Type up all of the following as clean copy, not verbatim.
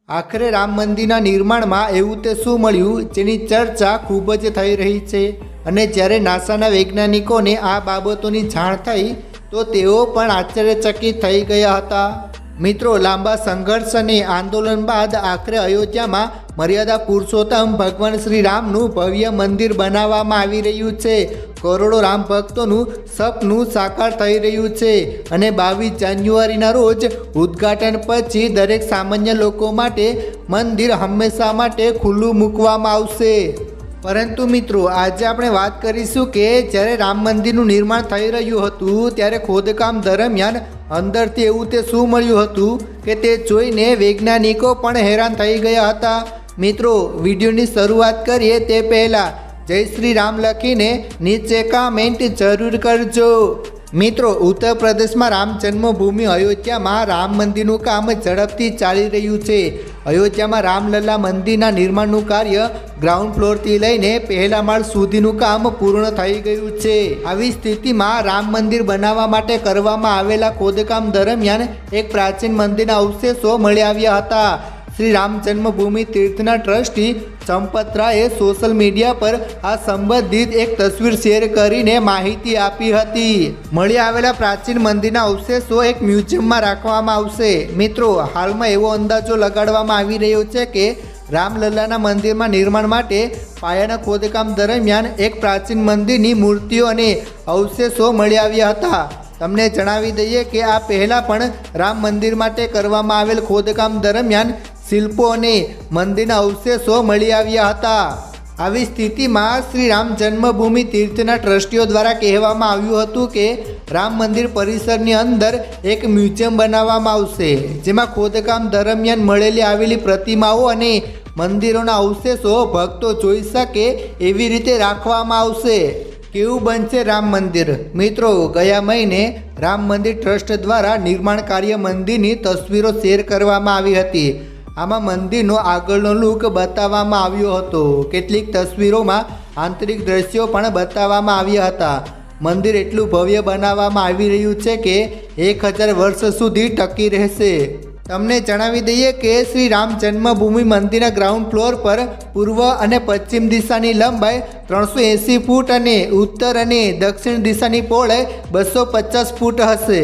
આખરે રામ મંદિરના નિર્માણમાં એવું તે શું મળ્યું જેની ચર્ચા ખૂબ જ થઈ રહી છે અને જ્યારે નાસાના વૈજ્ઞાનિકોને આ બાબતોની જાણ થઈ તો તેઓ પણ આશ્ચર્યચકિત થઈ ગયા હતા। મિત્રો, લાંબા સંઘર્ષ અને આંદોલન બાદ આખરે અયોધ્યામાં મર્યાદા પુરુષોત્તમ ભગવાન શ્રી રામનું ભવ્ય મંદિર બનાવવામાં આવી રહ્યું છે। કરોડો રામ ભક્તોનું સપનું સાકાર થઈ રહ્યું છે અને 22 જાન્યુઆરીના રોજ ઉદ્ઘાટન પછી દરેક સામાન્ય લોકો માટે મંદિર હંમેશા માટે ખુલ્લું મૂકવામાં આવશે। પરંતુ મિત્રો, આજે આપણે વાત કરીશું કે જ્યારે રામ મંદિરનું નિર્માણ થઈ રહ્યું હતું ત્યારે ખોદકામ દરમિયાન અંદરથી એવું તે શું મળ્યું હતું કે તે જોઈને વૈજ્ઞાનિકો પણ હેરાન થઈ ગયા હતા। મિત્રો, વિડીયોની શરૂઆત કરીએ તે પહેલાં જય શ્રી રામ લખીને નીચે કમેન્ટ જરૂર કરજો। મિત્રો, ઉત્તર પ્રદેશમાં રામ જન્મભૂમિ અયોધ્યામાં રામ મંદિરનું કામ ઝડપથી ચાલી રહ્યું છે। અયોધ્યામાં રામલલ્લા મંદિરના નિર્માણનું કાર્ય ગ્રાઉન્ડ ફ્લોરથી લઈને પહેલા માળ સુધીનું કામ પૂર્ણ થઈ ગયું છે। આવી સ્થિતિમાં રામ મંદિર બનાવવા માટે કરવામાં આવેલા ખોદકામ દરમિયાન એક પ્રાચીન મંદિરના અવશેષો મળી આવ્યા હતા। શ્રી રામ જન્મભૂમિ તીર્થના ટ્રસ્ટી ચંપત રાયે સોશિયલ મીડિયા પર આ સંબંધિત એક તસવીર શેર કરીને માહિતી આપી હતી। મળી આવેલા પ્રાચીન મંદિરના અવશેષો એક મ્યુઝિયમમાં રાખવામાં આવશે। મિત્રો, હાલમાં એવો અંદાજો લગાડવામાં આવી રહ્યો છે કે રામલલ્લાના મંદિરમાં નિર્માણ માટે પાયાના ખોદકામ દરમિયાન એક પ્રાચીન મંદિરની મૂર્તિઓ અને અવશેષો મળી આવ્યા હતા। તમને જણાવી દઈએ કે આ પહેલાં પણ રામ મંદિર માટે કરવામાં આવેલ ખોદકામ દરમિયાન શિલ્પો અને મંદિરના અવશેષો મળી આવ્યા હતા। આવી સ્થિતિમાં શ્રી રામ જન્મભૂમિ તીર્થના ટ્રસ્ટીઓ દ્વારા કહેવામાં આવ્યું હતું કે રામ મંદિર પરિસરની અંદર એક મ્યુઝિયમ બનાવવામાં આવશે જેમાં ખોદકામ દરમિયાન મળેલી આવેલી પ્રતિમાઓ અને મંદિરોના અવશેષો ભક્તો જોઈ શકે એવી રીતે રાખવામાં આવશે। કેવું બનશે રામ મંદિર? મિત્રો, ગયા મહિને રામ મંદિર ટ્રસ્ટ દ્વારા નિર્માણ કાર્ય મંદિરની તસવીરો શેર કરવામાં આવી હતી। આમાં મંદિરનો આગળનો લુક બતાવવામાં આવ્યો હતો। કેટલીક તસવીરોમાં આંતરિક દ્રશ્યો પણ બતાવવામાં આવ્યા હતા। મંદિર એટલું ભવ્ય બનાવવામાં આવી રહ્યું છે કે 1000 વર્ષ સુધી ટકી રહેશે। તમને જણાવી દઈએ કે શ્રી રામ જન્મભૂમિ મંદિરના ગ્રાઉન્ડ ફ્લોર પર પૂર્વ અને પશ્ચિમ દિશાની લંબાઈ 380 ફૂટ અને ઉત્તર અને દક્ષિણ દિશાની પહોળાઈ 250 ફૂટ હશે।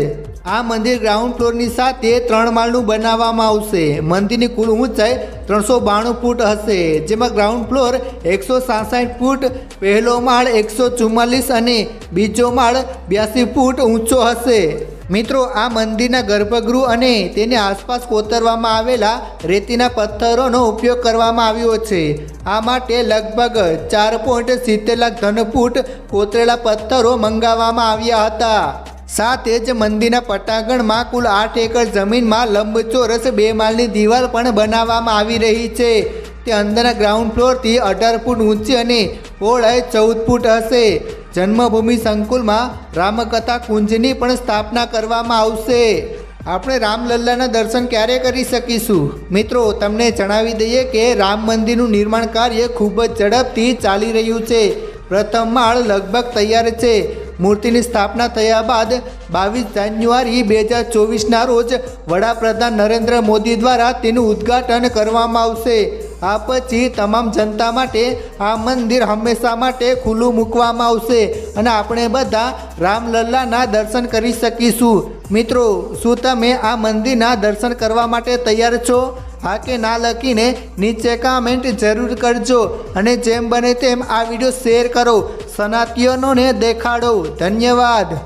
આ મંદિર ગ્રાઉન્ડ ફ્લોરની સાથે 3 માળનું બનાવવામાં આવશે। મંદિરની કુલ ઊંચાઈ 392 ફૂટ હશે જેમાં ગ્રાઉન્ડ ફ્લોર 167 ફૂટ, પહેલો માળ 144 અને બીજો માળ 82 ફૂટ ઊંચો હશે। મિત્રો, આ મંદિરના ગર્ભગૃહ અને તેની આસપાસ કોતરવામાં આવેલા રેતીના પથ્થરોનો ઉપયોગ કરવામાં આવ્યો છે। આ માટે લગભગ 4.70 લાખ ઘનફૂટ કોતરેલા પથ્થરો મંગાવવામાં આવ્યા હતા। સાથે જ મંદિરના પટાંગણમાં કુલ 8 એકર જમીનમાં લંબચોરસ 2 માળની દિવાલ પણ બનાવવામાં આવી રહી છે। તે અંદરના ગ્રાઉન્ડ ફ્લોરથી 18 ફૂટ ઊંચી અને પહોળાઈ 14 ફૂટ હશે। જન્મભૂમિ સંકુલમાં રામકથા કુંજની પણ સ્થાપના કરવામાં આવશે। આપણે રામલલ્લાના દર્શન ક્યારે કરી શકીશું? મિત્રો, તમને જણાવી દઈએ કે રામ મંદિરનું નિર્માણ કાર્ય ખૂબ જ ઝડપથી ચાલી રહ્યું છે। પ્રથમ માળ લગભગ તૈયાર છે। મૂર્તિની સ્થાપના થયા બાદ 22 જાન્યુઆરી 2024ના રોજ વડાપ્રધાન નરેન્દ્ર મોદી દ્વારા તેનું ઉદ્ઘાટન કરવામાં આવશે। આ પછી તમામ જનતા માટે આ મંદિર હંમેશા માટે ખુલ્લું મૂકવામાં આવશે અને આપણે બધા રામલલ્લાના દર્શન કરી શકીશું। મિત્રો, શું તમે આ મંદિરના દર્શન કરવા માટે તૈયાર છો? હા કે ના લખીને નીચે કમેન્ટ જરૂર કરજો અને જેમ બને તેમ આ વિડીયો શેર કરો, સનાતનીઓને દેખાડો। ધન્યવાદ।